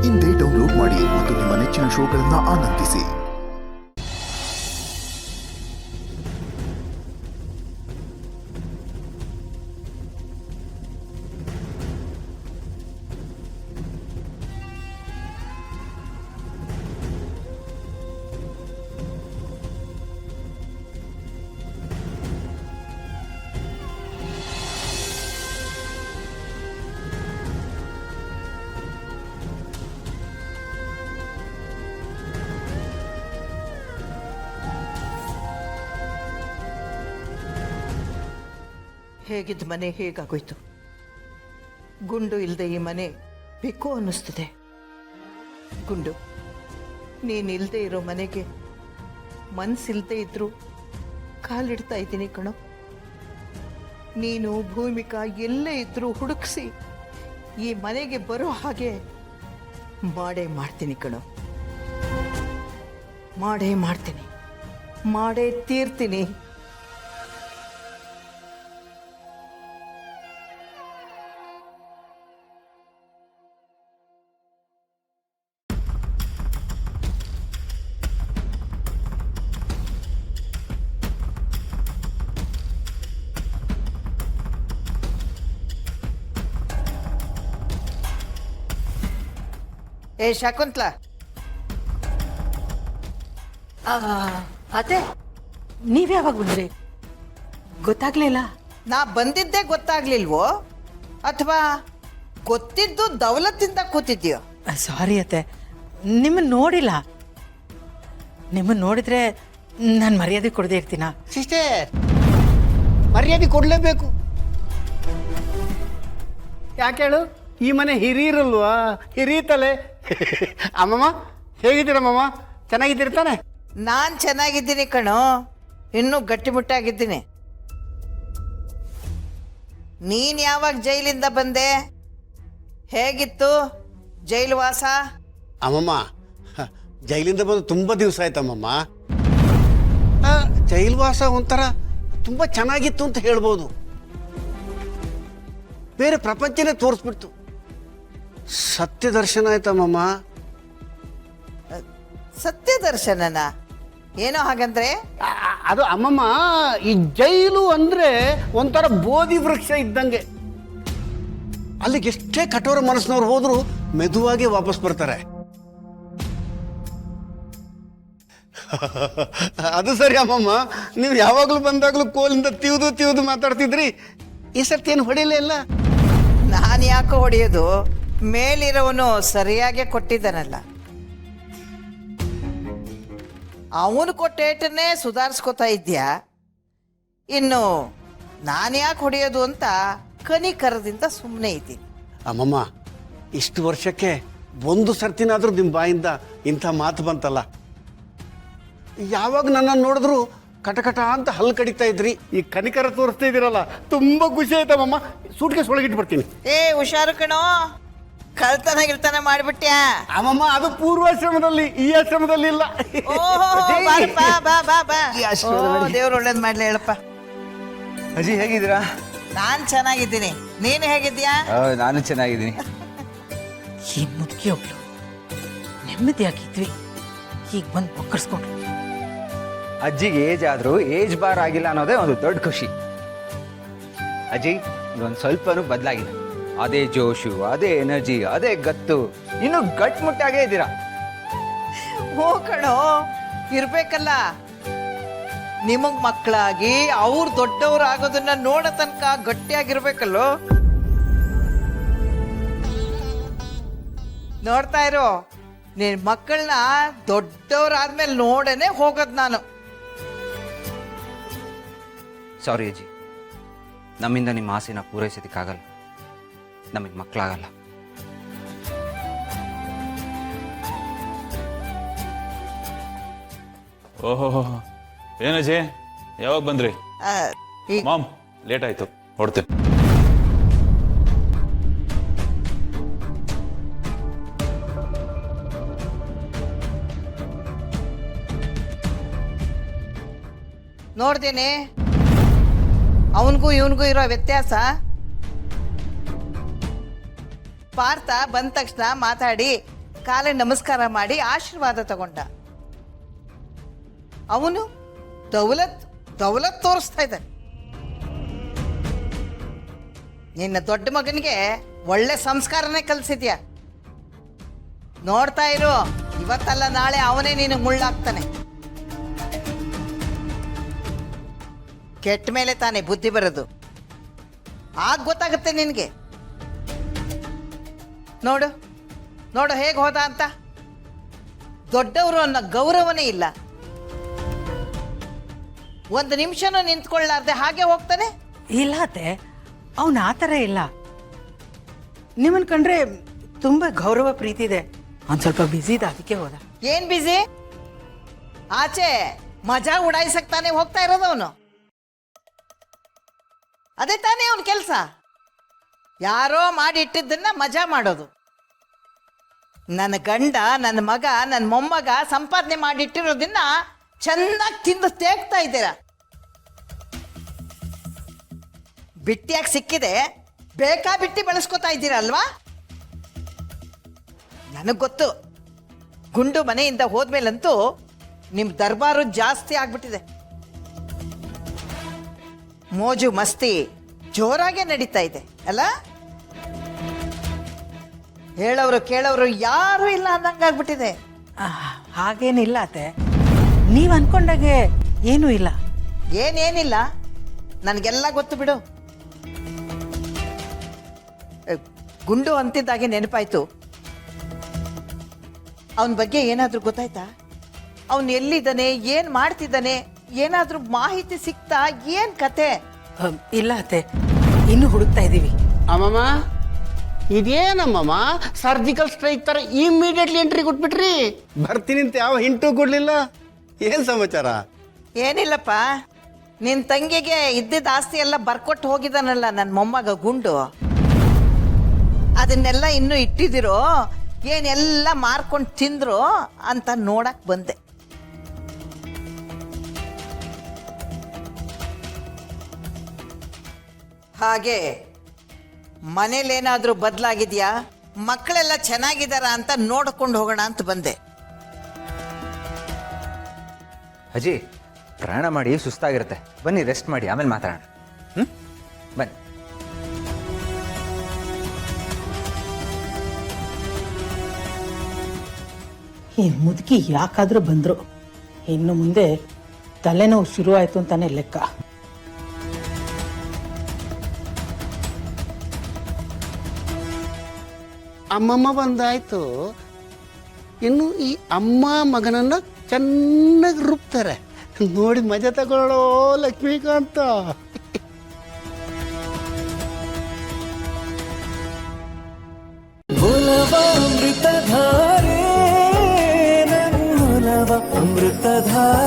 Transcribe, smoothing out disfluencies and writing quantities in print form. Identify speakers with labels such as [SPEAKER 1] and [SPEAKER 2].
[SPEAKER 1] ಇಂದೇ ಡೌನ್ಲೋಡ್ ಮಾಡಿ ಮತ್ತು ನಿಮ್ಮ ನೆಚ್ಚಿನ ಶೋಗಳನ್ನು ಆನಂದಿಸಿ.
[SPEAKER 2] ಹೇಗಿದ್ದ ಮನೆ ಹೇಗಾಗೋಯ್ತು. ಗುಂಡು ಇಲ್ಲದೆ ಈ ಮನೆ ಬೇಕು ಅನ್ನಿಸ್ತದೆ. ಗುಂಡು, ನೀನಿಲ್ಲದೆ ಇರೋ ಮನೆಗೆ ಮನಸ್ಸಿಲ್ಲದೆ ಇದ್ರೂ ಕಾಲಿಡ್ತಾ ಇದ್ದೀನಿ ಕಣೋ. ನೀನು ಭೂಮಿಕಾ ಎಲ್ಲೇ ಇದ್ರೂ ಹುಡುಕಿಸಿ ಈ ಮನೆಗೆ ಬರೋ ಹಾಗೆ ಮಾಡೇ ಮಾಡ್ತೀನಿ ಕಣೋ. ಮಾಡೇ ಮಾಡ್ತೀನಿ, ಮಾಡೇ ತೀರ್ತೀನಿ. ಏ ಶಕುಂತ್ಲ,
[SPEAKER 3] ಅದೇ ನೀವ್ಯಾವಾಗ ಬಂದ್ರಿ? ಗೊತ್ತಾಗ್ಲಿಲ್ಲ.
[SPEAKER 2] ನಾ ಬಂದಿದ್ದೇ ಗೊತ್ತಾಗ್ಲಿಲ್ವೋ ಅಥವಾ ಗೊತ್ತಿದ್ದು ದೌಲತ್ತಿಂದ ಕೂತಿದ್ಯೋ?
[SPEAKER 3] ಸಾರಿ ಅತ್ತೆ, ನಿಮ್ಮನ್ನು ನೋಡಿಲ್ಲ. ನಿಮ್ಮನ್ನು ನೋಡಿದ್ರೆ ನಾನು ಮರ್ಯಾದೆ ಕೊಡದೇ ಇರ್ತೀನ?
[SPEAKER 4] ಸಿಸ್ಟರ್, ಮರ್ಯಾದೆ ಕೊಡಲೇಬೇಕು. ಯಾಕೆ ಹೇಳು, ಈ ಮನೆ ಹಿರಿಯರಲ್ವಾ, ಹಿರಿತಲೆ. ಅಮ್ಮಮ್ಮ ಹೇಗಿದ್ದೀರಮ್ಮಮ್ಮ? ಚೆನ್ನಾಗಿದ್ದೀರಿ ತಾನೆ?
[SPEAKER 2] ನಾನು ಚೆನ್ನಾಗಿದ್ದೀನಿ ಕಣೋ, ಇನ್ನೂ ಗಟ್ಟಿಮುಟ್ಟಾಗಿದ್ದೀನಿ. ನೀನು ಯಾವಾಗ ಜೈಲಿಂದ ಬಂದೆ? ಹೇಗಿತ್ತು ಜೈಲು ವಾಸ?
[SPEAKER 4] ಅಮ್ಮಮ್ಮ, ಜೈಲಿಂದ ಬಂದು ತುಂಬ ದಿವಸ ಆಯ್ತಮ್ಮಮ್ಮ. ಜೈಲುವಾಸ ಒಂಥರ ತುಂಬ ಚೆನ್ನಾಗಿತ್ತು ಅಂತ ಹೇಳ್ಬೋದು. ಬೇರೆ ಪ್ರಪಂಚನೇ ತೋರಿಸ್ಬಿಡ್ತು. ಸತ್ಯ ದರ್ಶನ ಆಯ್ತಮ್ಮಮ್ಮ.
[SPEAKER 2] ಸತ್ಯ ದರ್ಶನನ? ಏನೋ ಹಾಗಂದ್ರೆ?
[SPEAKER 4] ಅದು ಅಮ್ಮಮ್ಮ, ಈ ಜೈಲು ಅಂದ್ರೆ ಒಂಥರ ಬೋಧಿ ವೃಕ್ಷ ಇದ್ದಂಗೆ. ಅಲ್ಲಿಗೆ ಎಷ್ಟೇ ಕಠೋರ ಮನಸ್ಸಿನವ್ರು ಹೋದ್ರು ಮೆದುವಾಗಿ ವಾಪಸ್ ಬರ್ತಾರೆ. ಅದು ಸರಿ ಅಮ್ಮಮ್ಮ, ನೀವು ಯಾವಾಗಲೂ ಬಂದಾಗಲೂ ಕೋಲಿಂದ ತಿವಿದು ಮಾತಾಡ್ತಿದ್ರಿ. ಈ ಸರ್ತಿ ಏನು ಹೊಡಿಲೇ ಇಲ್ಲ.
[SPEAKER 2] ನಾನು ಯಾಕೆ ಹೊಡೆಯೋದು? ಮೇಲಿರೋವನು ಸರಿಯಾಗಿ ಕೊಟ್ಟಿದ್ದಾನಲ್ಲ, ಅವನು ಕೊಟ್ಟೇಟನ್ನೇ ಸುಧಾರಿಸ್ಕೋತಾ ಇದ್ಯಾ. ಇನ್ನು ನಾನು ಯಾಕೆ ಹೊಡೆಯೋದು ಅಂತ ಕನಿಕರದಿಂದ ಸುಮ್ಮನೆ ಇದ್ದೀನಿ.
[SPEAKER 4] ಅಮ್ಮಮ್ಮ, ಇಷ್ಟು ವರ್ಷಕ್ಕೆ ಒಂದು ಸರ್ತಿನಾದ್ರೂ ನಿಮ್ಮ ಬಾಯಿಂದ ಇಂಥ ಮಾತು ಬಂತಲ್ಲ. ಯಾವಾಗ ನನ್ನನ್ನು ನೋಡಿದ್ರು ಕಟಕಟ ಅಂತ ಹಲ್ಲು ಕಡಿತಾ ಇದ್ರಿ. ಈ ಕನಿಕರ ತೋರಿಸ್ತಾ ಇದ್ದೀರಲ್ಲ, ತುಂಬಾ ಖುಷಿ ಆಯ್ತಮ್ಮಮ್ಮ. ಸೂಟ್ಕೇಸ್ ಒಳಗಿಟ್ಟು ಬರ್ತೀನಿ.
[SPEAKER 2] ಏ ಹುಷಾರು ಕಣೋ, ಕಳ್ತನ ಮಾಡಿಬಿಟ್ಯಾ?
[SPEAKER 4] ಅಮ್ಮಮ್ಮ, ಅದು ಪೂರ್ವಾಶ್ರಮದಲ್ಲಿ, ಈ ಆಶ್ರಮದಲ್ಲಿ ಇಲ್ಲ.
[SPEAKER 2] ದೇವ್ರು ಒಳ್ಳೇದ್ ಮಾಡ್ಲಿ ಹೇಳಪ್ಪ.
[SPEAKER 5] ಅಜ್ಜಿ ಹೇಗಿದ್ದೀರಾ?
[SPEAKER 2] ನಾನ್ ಚೆನ್ನಾಗಿದ್ದೀನಿ, ನೀನು ಹೇಗಿದ್ಯಾ?
[SPEAKER 5] ನಾನು ಚೆನ್ನಾಗಿದ್ದೀನಿ.
[SPEAKER 3] ಈ ಮುದುಕಿ ಒಬ್ಳು ನೆಮ್ಮದಿಯಾಗಿದ್ವಿ, ಈಗ ಬಂದು ಒಕ್ಕರ್ಸ್ಕೊಂಡ್ರು.
[SPEAKER 5] ಅಜ್ಜಿಗೆ ಏಜ್ ಆದ್ರೂ ಏಜ್ ಬಾರ್ ಆಗಿಲ್ಲ ಅನ್ನೋದೇ ಒಂದು ದೊಡ್ಡ ಖುಷಿ. ಅಜ್ಜಿ ಇದೊಂದು ಸ್ವಲ್ಪನೂ ಬದಲಾಗಿಲ್ಲ. ಅದೇ ಜೋಶು, ಅದೇ ಎನರ್ಜಿ, ಅದೇ ಗತ್ತು, ಇನ್ನು ಗಟ್ಮುಟ್ಟಾಗೇ ಇದ್ದೀರಾ.
[SPEAKER 2] ಹೋ ಕಣೋ, ಇರ್ಬೇಕಲ್ಲ. ನಿಮಗ್ ಮಕ್ಕಳಾಗಿ ಅವ್ರು ದೊಡ್ಡವ್ರು ಆಗೋದನ್ನ ನೋಡೋ ತನಕ ಗಟ್ಟಿಯಾಗಿರ್ಬೇಕಲ್ಲೋ. ನೋಡ್ತಾ ಇರೋ, ನಿನ್ ಮಕ್ಕಳನ್ನ ದೊಡ್ಡವ್ರಾದ್ಮೇಲೆ ನೋಡನೆ ಹೋಗೋದು ನಾನು.
[SPEAKER 5] ಸಾರಿ ಅಜ್ಜಿ, ನಮ್ಮಿಂದ ನಿಮ್ಮ ಆಸೆನ ಪೂರೈಸೋದಕ್ಕಾಗಲ್ಲ. ನಮಗೆ ಮಕ್ಕಳಾಗಲ್ಲ.
[SPEAKER 6] ಓಹೋ, ಏನಜ್ಜಿ ಯಾವಾಗ ಬಂದ್ರಿ? ಮಾಮ್ ಲೇಟ್ ಆಯ್ತು, ಹೊಡ್ತೇನೆ.
[SPEAKER 2] ನೋಡ್ದೇನೆ ಅವನಿಗೂ ಇವನಿಗೂ ಇರೋ ವ್ಯತ್ಯಾಸ. ಪಾರ್ಥ ಬಂದ ತಕ್ಷಣ ಮಾತಾಡಿ ಕಾಲಿಗೆ ನಮಸ್ಕಾರ ಮಾಡಿ ಆಶೀರ್ವಾದ ತಗೊಂಡ. ಅವನು ದೌಲತ್ ತೋರಿಸ್ತಾ ಇದ್ದಾನೆ. ನಿನ್ನ ದೊಡ್ಡ ಮಗನಿಗೆ ಒಳ್ಳೆ ಸಂಸ್ಕಾರನೇ ಕಲಿಸಿದ್ಯಾ. ನೋಡ್ತಾ ಇರು, ಇವತ್ತಲ್ಲ ನಾಳೆ ಅವನೇ ನಿನಗೆ ಮುಳ್ಳಾಗ್ತಾನೆ. ಕೆಟ್ಟ ಮೇಲೆ ತಾನೇ ಬುದ್ಧಿ ಬರೋದು. ಆಗ ಗೊತ್ತಾಗುತ್ತೆ ನಿನಗೆ. ನೋಡು ನೋಡು ಹೇಗೆ ಹೋದ ಅಂತ. ದೊಡ್ಡವರು ಅನ್ನೋ ಗೌರವನೇ ಇಲ್ಲ. ಒಂದು ನಿಮಿಷನೂ ನಿಂತ್ಕೊಳ್ಳಾರ್ದೆ ಹಾಗೆ ಹೋಗ್ತಾನೆ.
[SPEAKER 3] ಇಲ್ಲ ಅತ್ತೆ, ಅವನು ಆ ಥರ ಇಲ್ಲ. ನಿಮ್ಮನ್ ಕಂಡ್ರೆ ತುಂಬ ಗೌರವ ಪ್ರೀತಿ ಇದೆ. ಒಂದು ಸ್ವಲ್ಪ ಬ್ಯುಸಿ ಇದೆ, ಅದಕ್ಕೆ ಹೋದ.
[SPEAKER 2] ಏನ್ ಬಿಸಿ? ಆಚೆ ಮಜಾ ಉಡಾಯಿಸಕ್ ತಾನೇ ಹೋಗ್ತಾ ಇರೋದು ಅವನು. ಅದೇ ತಾನೇ ಅವನ ಕೆಲಸ. ಯಾರೋ ಮಾಡಿ ಇಟ್ಟಿದ್ದನ್ನ ಮಜಾ ಮಾಡೋದು. ನನ್ನ ಗಂಡ, ನನ್ನ ಮಗ, ನನ್ನ ಮೊಮ್ಮಗ ಸಂಪಾದನೆ ಮಾಡಿಟ್ಟಿರೋದನ್ನ ಚೆನ್ನಾಗಿ ತಿಂದು ತೇಗ್ತಾ ಇದ್ದೀರ. ಬಿಟ್ಟಿಯಾಗಿ ಸಿಕ್ಕಿದೆ, ಬೇಕಾಬಿಟ್ಟಿ ಬಳಸ್ಕೊತಾ ಇದ್ದೀರಲ್ವಾ? ನನಗೆ ಗೊತ್ತು, ಗುಂಡು ಮನೆಯಿಂದ ಹೋದ್ಮೇಲಂತೂ ನಿಮ್ಮ ದರ್ಬಾರು ಜಾಸ್ತಿ ಆಗ್ಬಿಟ್ಟಿದೆ. ಮೋಜು ಮಸ್ತಿ ಜೋರಾಗೆ ನಡೀತಾ ಇದೆ ಅಲ್ಲ? ಹೇಳೋರು ಕೇಳೋರು ಯಾರು ಇಲ್ಲ ಅಂದಂಗಾಗ್ಬಿಟ್ಟಿದೆ.
[SPEAKER 3] ಹಾಗೇನಿಲ್ಲ ಅತ್ತೆ, ನೀವು ಅನ್ಕೊಂಡಾಗೆ ಏನೂ ಇಲ್ಲ.
[SPEAKER 2] ಏನೇನಿಲ್ಲ, ನನಗೆಲ್ಲ ಗೊತ್ತು ಬಿಡು. ಗುಂಡು ಅಂತಿದ್ದಾಗೆ ನೆನಪಾಯ್ತು. ಅವನ ಬಗ್ಗೆ ಏನಾದರೂ ಗೊತ್ತಾಯ್ತಾ? ಅವನು ಎಲ್ಲಿದ್ದಾನೆ, ಏನು ಮಾಡ್ತಿದ್ದಾನೆ, ಏನಾದರೂ ಮಾಹಿತಿ ಸಿಕ್ತಾ? ಏನು ಕತೆ?
[SPEAKER 3] ಇಲ್ಲ ಅತ್ತೆ, ಇನ್ನೂ ಹುಡುಕ್ತಾ ಇದ್ದೀವಿ.
[SPEAKER 4] ಅಮ್ಮಮ್ಮ, ಇದೇನಮ್ಮಮ್ಮ ಸರ್ಜಿಕಲ್ ಸ್ಟ್ರೈಕ್ ತರ ಇಮಿಡಿಯೇಟ್ಲಿ ಎಂಟ್ರಿ ಕೊಟ್ಬಿಟ್ರಿ? ಬರ್ತೀನಿ ಅಂತ ಯಾವ ಹಿಂಟು ಕೊಡ್ಲಿಲ್ಲ. ಏನ್ ಸಮಾಚಾರ?
[SPEAKER 2] ಏನಿಲ್ಲಪ್ಪ, ನಿನ್ನ ತಂಗಿಗೆ ಇದ್ದಿದ್ದ ಆಸ್ತಿ ಎಲ್ಲ ಬರ್ಕೊಟ್ಟು ಹೋಗಿದ್ದಾನಲ್ಲ ನನ್ನ ಮೊಮ್ಮಗ ಗುಂಡು. ಅದನ್ನೆಲ್ಲ ಇನ್ನೂ ಇಟ್ಟಿದಿರೋ, ಏನೆಲ್ಲ ಮಾರ್ಕೊಂಡು ತಿಂದ್ರು ಅಂತ ನೋಡಕ್ ಬಂದೆ. ಹಾಗೆ ಮನೇಲೇನಾದರೂ ಬದಲಾಗಿದೆಯಾ, ಮಕ್ಕಳೆಲ್ಲ ಚೆನ್ನಾಗಿದ್ದಾರಾ ಅಂತ ನೋಡ್ಕೊಂಡು ಹೋಗೋಣ ಅಂತ ಬಂದೆ.
[SPEAKER 5] ಅಜ್ಜಿ, ಪ್ರಯಾಣ ಮಾಡಿ ಸುಸ್ತಾಗಿರುತ್ತೆ, ಬನ್ನಿ ರೆಸ್ಟ್ ಮಾಡಿ, ಆಮೇಲೆ ಮಾತಾಡೋಣ. ಬನ್ನಿ.
[SPEAKER 3] ಈ ಮುದುಕಿ ಯಾಕಾದ್ರೂ ಬಂದ್ರು. ಇನ್ನು ಮುಂದೆ ತಲೆನೋವು ಶುರು ಆಯ್ತು ಅಂತಾನೆ ಲೆಕ್ಕ.
[SPEAKER 4] ಅಮ್ಮಮ್ಮ ಬಂದಾಯ್ತು, ಇನ್ನು ಈ ಅಮ್ಮ ಮಗನನ್ನ ಚೆನ್ನಾಗಿ ರುಬ್ತಾರೆ. ನೋಡಿ ಮಜಾ ತಗೊಳ್ಳೋ ಲಕ್ಷ್ಮೀಕಾಂತ.
[SPEAKER 7] ಅಮೃತಧಾರೆ, ಅಮೃತಧಾರೆ.